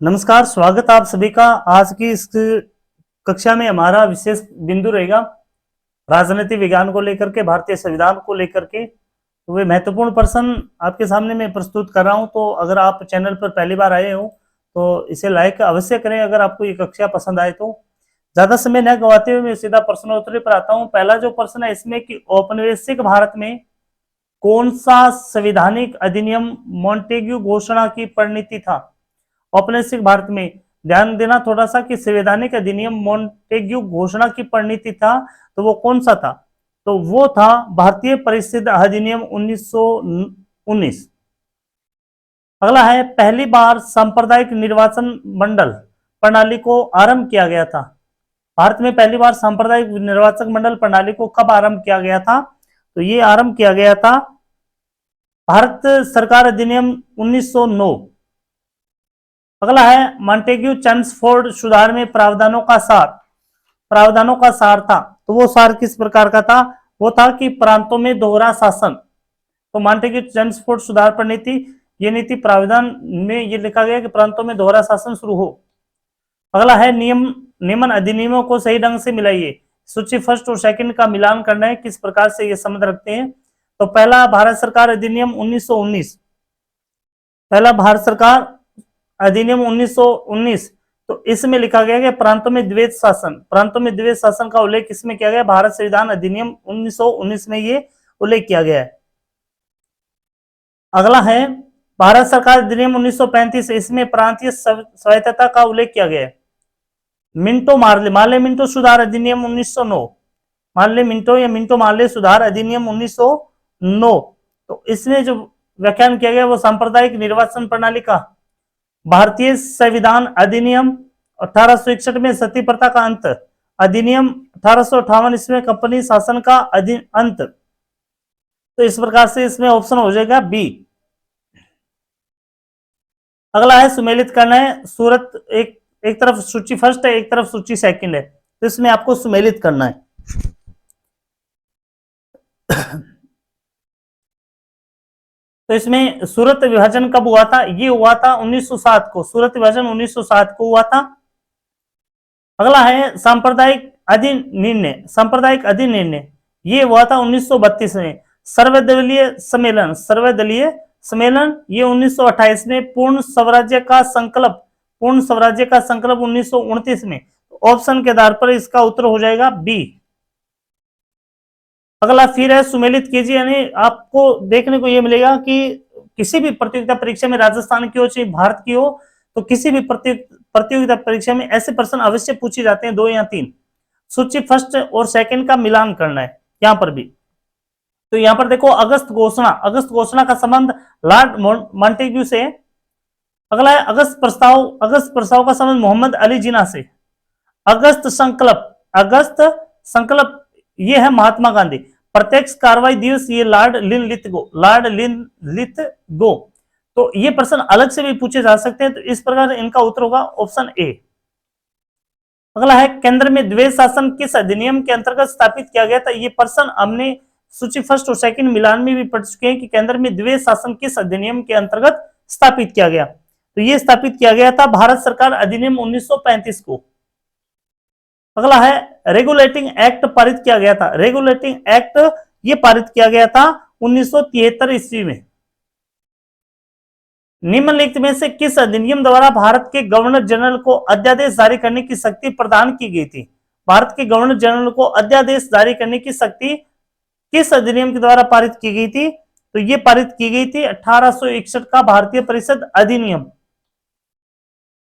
नमस्कार, स्वागत आप सभी का। आज की इस कक्षा में हमारा विशेष बिंदु रहेगा राजनीति विज्ञान को लेकर के, भारतीय संविधान को लेकर के। तो वे महत्वपूर्ण प्रश्न आपके सामने मैं प्रस्तुत कर रहा हूं। तो अगर आप चैनल पर पहली बार आए हो तो इसे लाइक अवश्य करें अगर आपको ये कक्षा पसंद आए तो। ज्यादा समय न गवाते हुए मैं सीधा प्रश्नोत्तरी पर आता हूँ। पहला जो प्रश्न है इसमें कि औपनिवेशिक भारत में कौन सा संवैधानिक अधिनियम मॉन्टेग्यू घोषणा की परिणति था? औपनिवेशिक भारत में ध्यान देना थोड़ा सा कि संवैधानिक अधिनियम मॉन्टेग्यू घोषणा की परिणति था, तो वो कौन सा था? तो वो था भारतीय परिषद अधिनियम 1919। अगला है, पहली बार सांप्रदायिक निर्वाचन मंडल प्रणाली को आरंभ किया गया था। भारत में पहली बार सांप्रदायिक निर्वाचन मंडल प्रणाली को कब आरंभ किया गया था? तो ये आरंभ किया गया था भारत सरकार अधिनियम 1909। अगला है, मॉन्टेग्यू चेम्सफोर्ड सुधार में प्रावधानों का सार था। तो वो सार किस प्रकार का था? वो था कि प्रांतों में दोहरा शासन। तो मॉन्टेग्यू चेम्सफोर्ड सुधार पर नीति, ये नीति प्रावधान में ये लिखा गया कि प्रांतों में दोहरा शासन शुरू हो। अगला है, नियमन अधिनियमों को सही ढंग से मिलाइए। सूची फर्स्ट और सेकंड का मिलान करना है, किस प्रकार से ये संबंध रखते हैं। तो पहला भारत सरकार अधिनियम 1919, पहला भारत सरकार अधिनियम 1919। तो इसमें लिखा गया कि प्रांतों में द्वैत शासन का उल्लेख इसमें किया गया। भारत संविधान अधिनियम 1919 में ये उल्लेख किया गया है। अगला है, भारत सरकार अधिनियम 1935, इसमें प्रांतीय स्वायत्तता का उल्लेख किया गया है। मार्ले मिंटो सुधार अधिनियम 1909, मिंटो मार्ले सुधार अधिनियम 1909। तो इसमें जो व्याख्यान किया गया वो सांप्रदायिक निर्वाचन प्रणाली का। भारतीय संविधान अधिनियम 1861 में सती प्रथा का अंत, अधिनियम 1858 इसमें कंपनी शासन का अंत। तो इस प्रकार से इसमें ऑप्शन हो जाएगा बी। अगला है, सुमेलित करना है। सूरत एक तरफ सूची फर्स्ट है, एक तरफ सूची सेकंड है, तो इसमें आपको सुमेलित करना है। तो इसमें सूरत विभाजन कब हुआ था? ये हुआ था 1907 को। सूरत विभाजन 1907 को हुआ था। अगला है, सांप्रदायिक अधिनिर्णय, ये हुआ था 1932 में। सर्वदलीय सम्मेलन ये 1928 में। पूर्ण स्वराज्य का संकल्प 1929 में। ऑप्शन के आधार पर इसका उत्तर हो जाएगा बी। अगला फिर है, सुमेलित कीजिए। यानी आपको देखने को यह मिलेगा कि किसी भी प्रतियोगिता परीक्षा में, राजस्थान की हो चाहे भारत की हो, तो किसी भी प्रतियोगिता परीक्षा में ऐसे प्रश्न अवश्य पूछे जाते हैं, 2 या 3। सूची फर्स्ट और सेकंड का मिलान करना है यहां पर भी। तो यहां पर देखो, अगस्त घोषणा का संबंध लॉर्ड मॉन्टेग्यू से। अगला है, अगस्त प्रस्ताव का संबंध मोहम्मद अली जिन्ना से। अगस्त संकल्प ये है महात्मा गांधी। प्रत्यक्ष कार्रवाई दिवस ये लॉर्ड लिथगो। तो ये प्रश्न अलग से भी पूछे जा सकते हैं, तो इस प्रकार इनका उत्तर होगा ऑप्शन ए। अगला है, केंद्र में द्वैत शासन किस अधिनियम के अंतर्गत स्थापित किया गया था? ये प्रश्न हमने सूची फर्स्ट और सेकंड मिलान में भी पढ़ चुके हैं कि केंद्र में द्वैत शासन किस अधिनियम के अंतर्गत स्थापित किया गया। तो ये स्थापित किया गया था भारत सरकार अधिनियम 1935 को। अगला है, रेगुलेटिंग एक्ट पारित किया गया था। रेगुलेटिंग एक्ट ये पारित किया गया था 1973 ईस्वी में। निम्नलिखित में से किस अधिनियम द्वारा भारत के गवर्नर जनरल को अध्यादेश जारी करने की शक्ति प्रदान की गई थी? भारत के गवर्नर जनरल को अध्यादेश जारी करने की शक्ति किस अधिनियम के द्वारा पारित की गई थी? तो ये पारित की गई थी 1861 का भारतीय परिषद अधिनियम।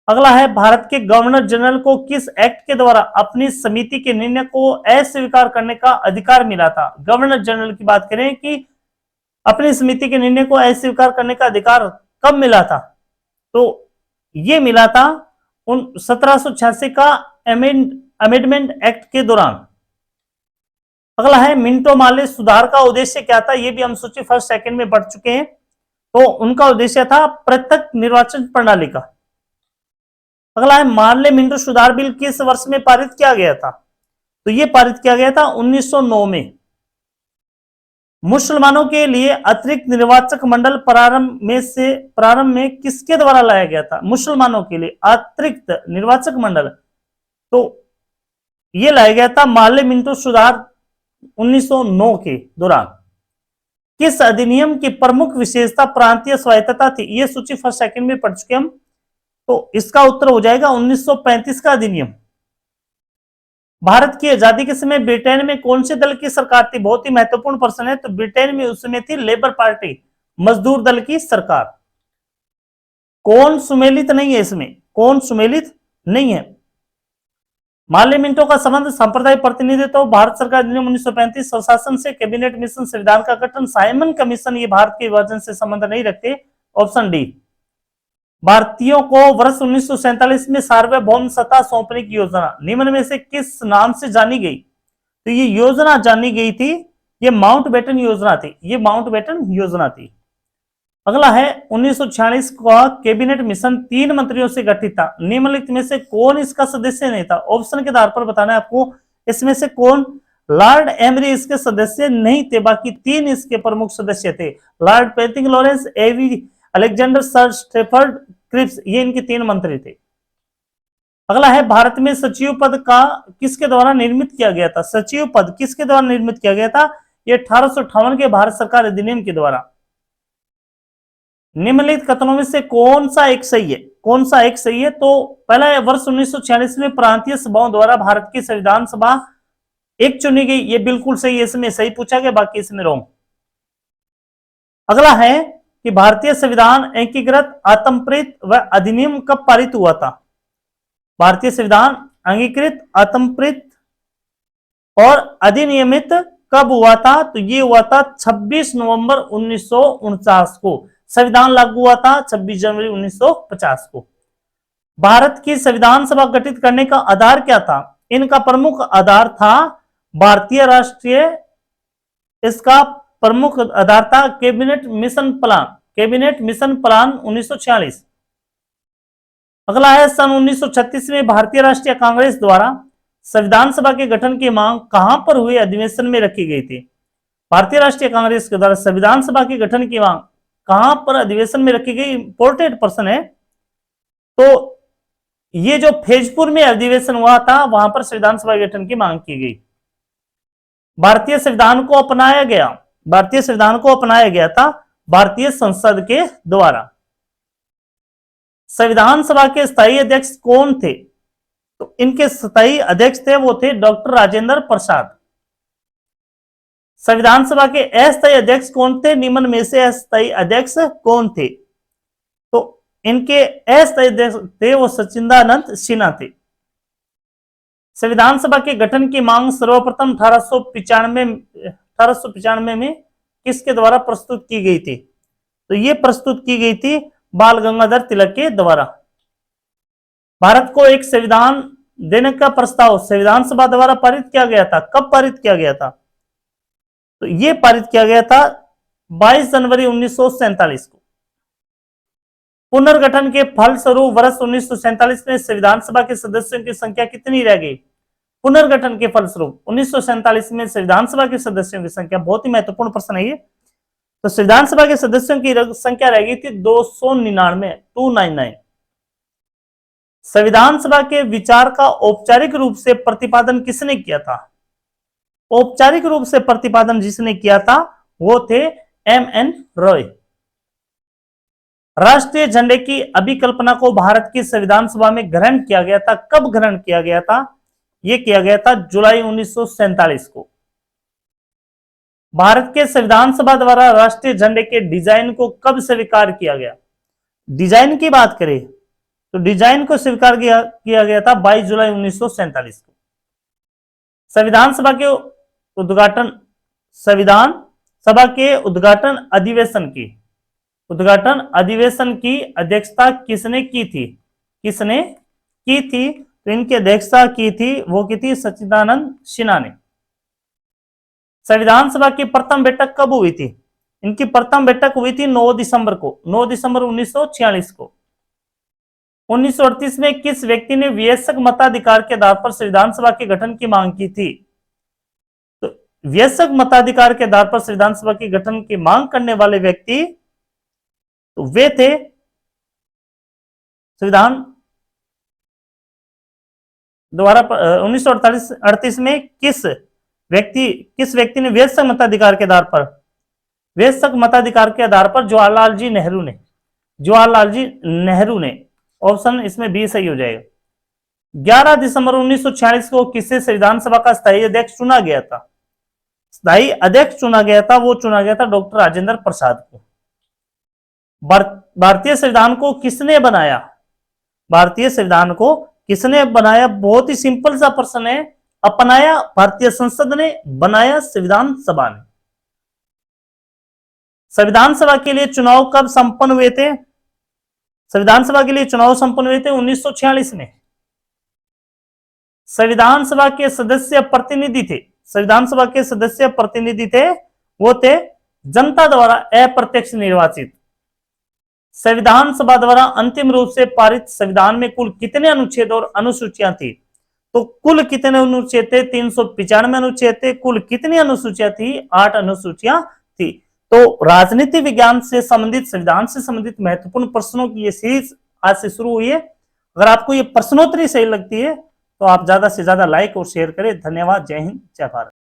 अगला है, भारत के गवर्नर जनरल को किस एक्ट के द्वारा अपनी समिति के निर्णय को अस्वीकार करने का अधिकार मिला था? गवर्नर जनरल की बात करें कि अपनी समिति के निर्णय को अस्वीकार करने का अधिकार कब मिला था? तो ये मिला था 1786 का अमेंडमेंट एक्ट के दौरान। अगला है, मिंटो मार्ले सुधार का उद्देश्य क्या था? ये भी हम सूची फर्स्ट सेकंड में पढ़ चुके हैं। तो उनका उद्देश्य था पृथक निर्वाचन प्रणाली का। अगला है, मार्ले मिंटो सुधार बिल किस वर्ष में पारित किया गया था? तो यह पारित किया गया था 1909 में। मुसलमानों के लिए अतिरिक्त निर्वाचक मंडल प्रारंभ में किसके द्वारा लाया गया था? मुसलमानों के लिए अतिरिक्त निर्वाचक मंडल, तो यह लाया गया था माले मिंटो सुधार 1909 के दौरान। किस अधिनियम की प्रमुख विशेषता प्रांतीय स्वायत्तता थी? यह सूची फर्स्ट सेकंड में पढ़ चुके हम, तो इसका उत्तर हो जाएगा 1935 का अधिनियम। भारत की आजादी के समय ब्रिटेन में कौन से दल की सरकार थी? बहुत ही महत्वपूर्ण प्रश्न है। तो ब्रिटेन में उस समय थी लेबर पार्टी, मजदूर दल की सरकार। कौन सुमेलित नहीं है इसमें? कौन सुमेलित नहीं है? माले मिंटो का संबंध सांप्रदायिक प्रतिनिधित्व, भारत सरकार अधिनियम 1935, स्वशासन से, कैबिनेट मिशन, संविधान का गठन, साइमन कमीशन, ये भारत के विभाजन से संबंध नहीं रखते। Option D. भारतीयों को वर्ष 1947 में सार्वभौम सत्ता सौंपने की योजना निम्न में से किस नाम से जानी गई? तो ये योजना जानी गई थी, ये माउंटबेटन योजना थी, ये माउंटबेटन योजना थी। अगला है 1946 का कैबिनेट मिशन 3 मंत्रियों से गठित था, निम्नलिखित में से कौन इसका सदस्य नहीं था? ऑप्शन के आधार पर बताना है आपको, इसमें से कौन? लॉर्ड एमरी इसके सदस्य नहीं थे, बाकी 3 इसके प्रमुख सदस्य थे। लॉर्ड पेंटिंग लॉरेंस, एवी अलेक्जेंडर, सर स्टेफर्ड क्रिप्स, ये इनके 3 मंत्री थे। अगला है भारत में सचिव पद का किसके द्वारा निर्मित किया गया था? सचिव पद किसके द्वारा निर्मित किया गया था? ये 1858 के भारत सरकार अधिनियम के द्वारा। निम्नलिखित कथनों में से कौन सा एक सही है? कौन सा एक सही है? तो पहला है वर्ष 1946 में प्रांतीय सभाओं द्वारा भारत की संविधान सभा एक चुनी गई, ये बिल्कुल सही है, इसमें सही पूछा गया, बाकी इसमें रॉन्ग। अगला है कि भारतीय संविधान एकीकृत, आतंकप्रेत व अधिनियम कब पारित हुआ था? भारतीय संविधान अंगीकृत, आतंकप्रेत और अधिनियमित कब हुआ था? तो ये हुआ था 26 नवंबर 1949 को। संविधान लागू हुआ था 26 जनवरी 1950 को। भारत की संविधान सभा गठित करने का आधार क्या था? इनका प्रमुख आधार था भारतीय राष्ट्रीय, इसका प्रमुख आधार था cabinet mission plan, cabinet mission plan 1946। अगला है सन 1936 में भारतीय राष्ट्रीय कांग्रेस द्वारा संविधान सभा के गठन की मांग कहां पर हुए अधिवेशन में रखी गई थी? भारतीय राष्ट्रीय कांग्रेस के द्वारा संविधान सभा के गठन की मांग कहां पर अधिवेशन में रखी गई? इंपोर्टेंट प्रश्न है। तो ये जो फैजपुर में अधिवेशन हुआ था, वहां पर संविधान सभा गठन की मांग की गई। भारतीय संविधान को अपनाया गया, भारतीय संविधान को अपनाया गया था भारतीय संसद के द्वारा। संविधान सभा के स्थायी अध्यक्ष कौन थे? तो इनके स्थायी अध्यक्ष थे वो थे डॉक्टर राजेंद्र प्रसाद। संविधान सभा के अस्थायी अध्यक्ष कौन थे? निम्न में से अस्थायी अध्यक्ष कौन थे? तो इनके अस्थायी अध्यक्ष थे वो सच्चिदानंद सिन्हा थे। संविधान सभा के गठन की मांग सर्वप्रथम 1895 में किसके द्वारा प्रस्तुत की गई थी? तो ये प्रस्तुत की गई थी बाल गंगाधर तिलक के द्वारा। भारत को एक संविधान देने का प्रस्ताव संविधान सभा द्वारा पारित किया गया था। कब पारित किया गया था? तो यह पारित किया गया था 22 जनवरी 1947 को। पुनर्गठन के फलस्वरूप वर्ष 1947 में संविधान सभा के सदस्यों की संख्या कितनी रह गई? पुनर्गठन के फलस्वरूप 1947 में संविधान सभा के सदस्यों की संख्या, बहुत ही महत्वपूर्ण प्रश्न है ये। तो संविधान सभा के सदस्यों की संख्या रह गई थी 299। संविधान सभा के विचार का औपचारिक रूप से प्रतिपादन किसने किया था? औपचारिक रूप से प्रतिपादन जिसने किया था वो थे एम.एन. रॉय। राष्ट्रीय झंडे की अभिकल्पना को भारत की संविधान सभा में ग्रहण किया गया था। कब ग्रहण किया गया था? यह किया गया था जुलाई 1947 को। भारत के संविधान सभा द्वारा राष्ट्रीय झंडे के डिजाइन को कब स्वीकार किया गया? डिजाइन की बात करें तो डिजाइन को स्वीकार किया गया था 22 जुलाई 1947 को। संविधान सभा के उद्घाटन अधिवेशन की अध्यक्षता किसने की थी? किसने की थी? तो इनकी अध्यक्षता की थी वो की थी सच्चिदानंद सिन्हा ने। संविधान सभा की प्रथम बैठक कब हुई थी? इनकी प्रथम बैठक हुई थी 9 दिसंबर को, 9 दिसंबर 1946 को। 1938 में किस व्यक्ति ने वयस्क मताधिकार के आधार पर संविधान सभा के गठन की मांग की थी? तो वयस्क मताधिकार के आधार पर संविधान सभा की गठन की मांग करने वाले व्यक्ति, तो वे थे संविधान द्वारा 1938 में किस व्यक्ति ने वयस्क मताधिकार के आधार पर, वयस्क मताधिकार के आधार पर जवाहरलाल जी नेहरू ने, ऑप्शन इसमें बी सही हो जाएगा। 11 दिसंबर 1946 को किसे संविधान सभा का स्थायी अध्यक्ष चुना गया था? स्थायी अध्यक्ष चुना गया था, वो चुना गया था डॉक्टर राजेंद्र प्रसाद को। भारतीय संविधान को किसने बनाया? भारतीय संविधान को किसने बनाया? बहुत ही सिंपल सा प्रश्न है। अपनाया भारतीय संसद ने, बनाया संविधान सभा ने। संविधान सभा के लिए चुनाव कब संपन्न हुए थे? संविधान सभा के लिए चुनाव संपन्न हुए थे 1946 में। संविधान सभा के सदस्य प्रतिनिधि थे, संविधान सभा के सदस्य प्रतिनिधि थे, वो थे जनता द्वारा अप्रत्यक्ष निर्वाचित। संविधान सभा द्वारा अंतिम रूप से पारित संविधान में कुल कितने अनुच्छेद और अनुसूचियां थी? तो कुल कितने अनुच्छेद थे? 395 अनुच्छेद थे। कुल कितनी अनुसूचियां थी? 8 अनुसूचियां थी। तो राजनीति विज्ञान से संबंधित, संविधान से संबंधित महत्वपूर्ण प्रश्नों की ये सीरीज आज से शुरू हुई है। अगर आपको ये प्रश्नोत्तरी सही लगती है तो आप ज्यादा से ज्यादा लाइक और शेयर करें। धन्यवाद। जय हिंद, जय भारत।